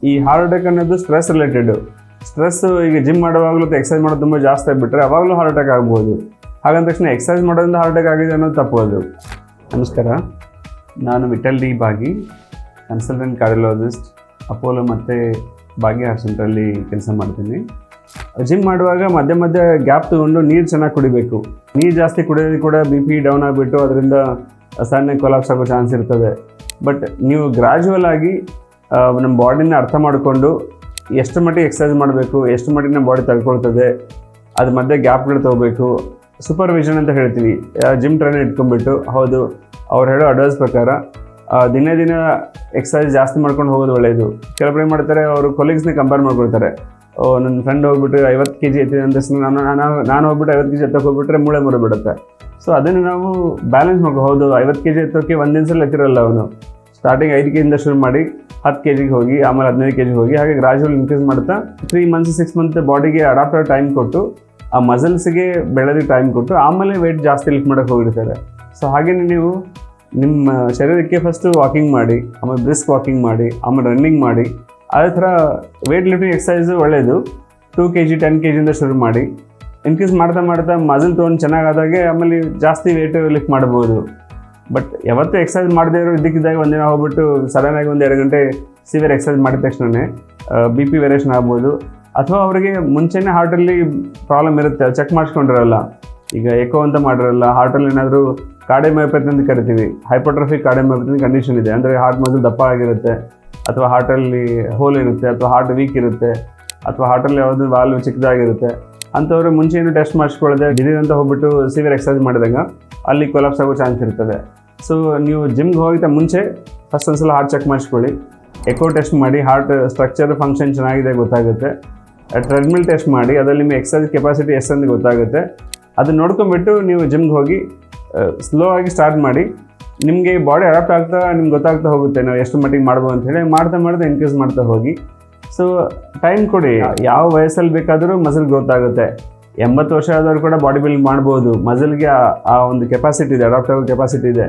ಈ heart attack ಅನ್ನೋದು stress related. Stress ಈಗ ಜಿಮ್ ಮಾಡುವಾಗಲೂ ಎಕ್ಸರ್ಸೈಸ್ ಮಾಡೋದು ತುಂಬ ಜಾಸ್ತಿ ಆಗಿಬಿಟ್ರೆ ಅವಾಗಲೂ ಹಾರ್ಟ್ ಅಟ್ಯಾಕ್ ಆಗ್ಬೋದು. ಹಾಗಂದ ತಕ್ಷಣ ಎಕ್ಸರ್ಸೈಸ್ ಮಾಡೋದ್ರಿಂದ ಹಾರ್ಟ್ ಅಟ್ಯಾಕ್ ಆಗಿದೆ ಅನ್ನೋದು ತಪ್ಪೋದು. ನಮಸ್ಕಾರ, ನಾನು ವಿಠಲ್ ಡಿ ಬಾಗಿ, ಕನ್ಸಲ್ಟೆಂಟ್ ಕಾರ್ಡಿಯಾಲಜಿಸ್ಟ್, ಅಪೋಲೋ ಮತ್ತು ಭಾಗ್ಯ ಹಾರ್ಟ್ ಸೆಂಟ್ರಲ್ಲಿ ಕೆಲಸ ಮಾಡ್ತೀನಿ. ಜಿಮ್ ಮಾಡುವಾಗ ಮಧ್ಯೆ ಮಧ್ಯೆ ಗ್ಯಾಪ್ ತೊಗೊಂಡು ನೀರು ಚೆನ್ನಾಗಿ ಕುಡಿಬೇಕು. ನೀರು ಜಾಸ್ತಿ ಕುಡಿಯೋದು ಕೂಡ BP ಡೌನ್ ಆಗಿಬಿಟ್ಟು ಅದರಿಂದ ಸಣ್ಣ ಕೊಲಾಪ್ಸ್ ಆಗೋ ಚಾನ್ಸ್ ಇರ್ತದೆ. ಬಟ್ ನೀವು ಗ್ರ್ಯಾಜುವಲ್ ಆಗಿ ನಮ್ಮ ಬಾಡಿನ ಅರ್ಥ ಮಾಡಿಕೊಂಡು ಎಷ್ಟು ಮಟ್ಟಿಗೆ ಎಕ್ಸರ್ಸೈಸ್ ಮಾಡಬೇಕು, ಎಷ್ಟು ಮಟ್ಟಿಗೆ ನಮ್ಮ ಬಾಡಿ ತಡ್ಕೊಳ್ತದೆ, ಅದ್ರ ಮಧ್ಯೆ ಗ್ಯಾಪ್ಗಳು ತೊಗೋಬೇಕು. ಸೂಪರ್ವಿಷನ್ ಅಂತ ಹೇಳ್ತೀವಿ. ಜಿಮ್ ಟ್ರೈನರ್ ಇಟ್ಕೊಂಡ್ಬಿಟ್ಟು ಹೌದು ಅವ್ರು ಹೇಳೋ ಅಡ್ವೈಸ್ ಪ್ರಕಾರ ದಿನೇ ದಿನ ಎಕ್ಸರ್ಸೈಸ್ ಜಾಸ್ತಿ ಮಾಡ್ಕೊಂಡು ಹೋಗೋದು ಒಳ್ಳೆಯದು. ಕೆಲವೊಬ್ರು ಏನು ಮಾಡ್ತಾರೆ, ಅವರು ಕೊಲೀಗ್ಸ್ನ ಕಂಪೇರ್ ಮಾಡ್ಕೊಳ್ತಾರೆ. ನನ್ನ ಫ್ರೆಂಡ್ ಹೋಗ್ಬಿಟ್ಟು 50 kg ಎತ್ತಿದೆ ಅಂತ ನಾನು ಹೋಗ್ಬಿಟ್ಟು 50 kg ಎತ್ತಕ್ಕೆ ಹೋಗ್ಬಿಟ್ರೆ ಮೂಳೆ ಮುರಿಬಿಡುತ್ತೆ. ಸೊ ಅದನ್ನು ನಾವು ಬ್ಯಾಲೆನ್ಸ್ ಮಾಡ್ಕೊ. ಹೌದು 50 kg ಎತ್ತೋಕ್ಕೆ ಒಂದು ದಿನಸಲ್ಲಿ ಎತ್ತಿರಲ್ಲ ಅವನು. ಸ್ಟಾರ್ಟಿಂಗ್ 5 kg ಶುರು ಮಾಡಿ 10 kg ಹೋಗಿ ಆಮೇಲೆ 15 kg ಹೋಗಿ ಹಾಗೆ ಗ್ರಾಜುವಲ್ ಇನ್ಕ್ರೀಸ್ ಮಾಡ್ತಾ 3 months 6 months ಬಾಡಿಗೆ ಅಡಾಪ್ಟರ್ ಟೈಮ್ ಕೊಟ್ಟು ಆ ಮಸಲ್ಸ್ಗೆ ಬೆಳೆದು ಟೈಮ್ ಕೊಟ್ಟು ಆಮೇಲೆ ವೆಯ್ಟ್ ಜಾಸ್ತಿ ಲಿಫ್ಟ್ ಮಾಡೋಕ್ಕೆ ಹೋಗಿರ್ತಾರೆ. ಸೊ ಹಾಗೆಯೇ ನೀವು ನಿಮ್ಮ ಶರೀರಕ್ಕೆ ಫಸ್ಟು ವಾಕಿಂಗ್ ಮಾಡಿ, ಆಮೇಲೆ ಬ್ರಿಸ್ಕ್ ವಾಕಿಂಗ್ ಮಾಡಿ, ಆಮೇಲೆ ರನ್ನಿಂಗ್ ಮಾಡಿ. ಅದೇ ಥರ ವೆಯ್ಟ್ ಲಿಫ್ಟಿಂಗ್ ಎಕ್ಸಸೈಸು ಒಳ್ಳೆಯದು. 2 kg 10 kg ಶುರು ಮಾಡಿ ಇನ್ಕ್ರೀಸ್ ಮಾಡ್ತಾ ಮಾಡ್ತಾ ಮಸಲ್ ತೊಗೊಂಡು ಚೆನ್ನಾಗಾದಾಗೆ ಆಮೇಲೆ ಜಾಸ್ತಿ ವೆಯ್ಟ್ ಲಿಫ್ಟ್ ಮಾಡ್ಬೋದು. ಬಟ್ ಯಾವತ್ತೂ ಎಕ್ಸಸೈಸ್ ಮಾಡದೇ ಇರೋ ಇದ್ದಕ್ಕಿದ್ದಾಗ ಒಂದಿನ ಹೋಗ್ಬಿಟ್ಟು ಸಡನ್ನಾಗಿ 1-2 ಗಂಟೆ ಸಿವಿಯರ್ ಎಕ್ಸಸೈಸ್ ಮಾಡಿದ ತಕ್ಷಣವೇ BP ವೇರಿಯೇಷನ್ ಆಗ್ಬೋದು. ಅಥವಾ ಅವರಿಗೆ ಮುಂಚೆನೇ ಹಾರ್ಟಲ್ಲಿ ಪ್ರಾಬ್ಲಮ್ ಇರುತ್ತೆ, ಚೆಕ್ ಮಾಡಿಸ್ಕೊಂಡಿರಲ್ಲ. ಈಗ ಎಕೋ ಅಂತ ಮಾಡಿರಲ್ಲ, ಹಾರ್ಟಲ್ಲಿ ಏನಾದರೂ ಕಾರ್ಡಿಯೋಮಯೋಪತಿ ಅಂತ ಕರಿತೀವಿ, ಹೈಪರ್ಟ್ರೋಫಿಕ್ ಕಾರ್ಡಿಯೋಮಯೋಪತಿ ಕಂಡೀಷನ್ ಇದೆ. ಅಂದರೆ ಹಾರ್ಟ್ ಮಸಲ್ ದಪ್ಪ ಆಗಿರುತ್ತೆ, ಅಥವಾ ಹಾರ್ಟಲ್ಲಿ ಹೋಲ್ ಇರುತ್ತೆ, ಅಥವಾ ಹಾರ್ಟ್ ವೀಕ್ ಇರುತ್ತೆ, ಅಥವಾ ಹಾರ್ಟಲ್ಲಿ ಯಾವುದೋ ವಾಲ್ವ್ ಚಿಕ್ಕದಾಗಿರುತ್ತೆ. ಅಂಥವ್ರು ಮುಂಚೆ ಏನು ಟೆಸ್ಟ್ ಮಾಡಿಸ್ಕೊಳ್ಳದೆ ದಿಢೀರ್ ಅಂತ ಹೋಗ್ಬಿಟ್ಟು ಸಿವಿಯರ್ ಎಕ್ಸಸೈಸ್ ಮಾಡಿದಾಗ ಅಲ್ಲಿ ಕೊಲಾಪ್ಸ್ ಆಗೋ ಚಾನ್ಸ್ ಇರ್ತದೆ. ಸೊ ನೀವು ಜಿಮ್ಗೆ ಹೋಗಿದ್ದ ಮುಂಚೆ ಫಸ್ಟ್ ಒಂದ್ಸಲ ಹಾರ್ಟ್ ಚೆಕ್ ಮಾಡಿಸ್ಕೊಳ್ಳಿ, ಎಕೋ ಟೆಸ್ಟ್ ಮಾಡಿ, ಹಾರ್ಟ್ ಸ್ಟ್ರಕ್ಚರ್ ಫಂಕ್ಷನ್ ಚೆನ್ನಾಗಿದೆ ಗೊತ್ತಾಗುತ್ತೆ. ಟ್ರೆಡ್ಮಿಲ್ ಟೆಸ್ಟ್ ಮಾಡಿ, ಅದರಲ್ಲಿ ನಿಮ್ಮ ಎಕ್ಸಸೈಸ್ ಕೆಪಾಸಿಟಿ ಎಷ್ಟು ಅಂತ ಗೊತ್ತಾಗುತ್ತೆ. ಅದನ್ನ ನೋಡ್ಕೊಂಡ್ಬಿಟ್ಟು ನೀವು ಜಿಮ್ಗೆ ಹೋಗಿ ಸ್ಲೋ ಆಗಿ ಸ್ಟಾರ್ಟ್ ಮಾಡಿ. ನಿಮಗೆ ಬಾಡಿ ಅಡಾಪ್ಟ್ ಆಗ್ತಾ ನಿಮ್ಗೆ ಗೊತ್ತಾಗ್ತಾ ಹೋಗುತ್ತೆ ನಾವು ಎಷ್ಟು ಮಟ್ಟಿಗೆ ಮಾಡ್ಬೋದು ಅಂತೇಳಿ. ಮಾಡ್ತಾ ಇನ್ಕ್ರೀಸ್ ಮಾಡ್ತಾ ಹೋಗಿ. ಸೊ ಟೈಮ್ ಕೊಡಿ. ಯಾವ ವಯಸ್ಸಲ್ಲಿ ಬೇಕಾದರೂ ಮಸಲ್ ಗ್ರೋತ್ ಆಗುತ್ತೆ. 80 ವರ್ಷ ಆದವರು ಕೂಡ ಬಾಡಿ ಬಿಲ್ಡ್ ಮಾಡ್ಬೋದು. ಮಸಲ್ಗೆ ಆ ಒಂದು ಕೆಪಾಸಿಟಿ ಇದೆ, ಅಡಾಪ್ಟ್ ಆಗೋ ಕೆಪಾಸಿಟಿ ಇದೆ.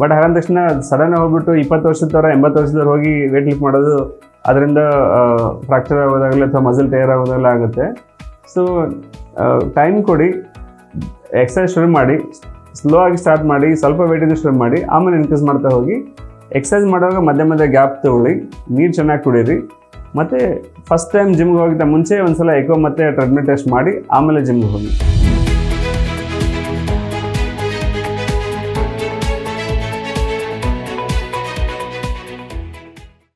ಬಟ್ ಹಾಗಂದ ತಕ್ಷಣ ಸಡನ್ ಹೋಗ್ಬಿಟ್ಟು 20 ವರ್ಷದವರ 80 ವರ್ಷದವ್ರು ಹೋಗಿ ವೇಟ್ ಲಿಫ್ಟ್ ಮಾಡೋದು, ಅದರಿಂದ ಫ್ರ್ಯಾಕ್ಚರ್ ಆಗೋದಾಗಲಿ ಅಥವಾ ಮಸಲ್ ಟೇರ್ ಆಗೋದಾಗಲಿ ಆಗುತ್ತೆ. ಸೊ ಟೈಮ್ ಕೊಡಿ, ಎಕ್ಸಸೈಸ್ ಶುರು ಮಾಡಿ, ಸ್ಲೋ ಆಗಿ ಸ್ಟಾರ್ಟ್ ಮಾಡಿ, ಸ್ವಲ್ಪ ವೇಟಿಂದ ಶುರು ಮಾಡಿ, ಆಮೇಲೆ ಇನ್ಕ್ರೀಸ್ ಮಾಡ್ತಾ ಹೋಗಿ. ಎಕ್ಸಸೈಸ್ ಮಾಡುವಾಗ ಮಧ್ಯೆ ಮಧ್ಯೆ ಗ್ಯಾಪ್ ತೊಗೊಳ್ಳಿ, ನೀರು ಚೆನ್ನಾಗಿ ಕುಡೀರಿ. ಮತ್ತು ಫಸ್ಟ್ ಟೈಮ್ ಜಿಮ್ಗೆ ಹೋಗಿದ್ದ ಮುಂಚೆ ಒಂದ್ಸಲ ಎಕೋ ಮತ್ತು ಟ್ರೆಡ್ಮಿಲ್ ಟೆಸ್ಟ್ ಮಾಡಿ ಆಮೇಲೆ ಜಿಮ್ಗೆ ಹೋಗಿ.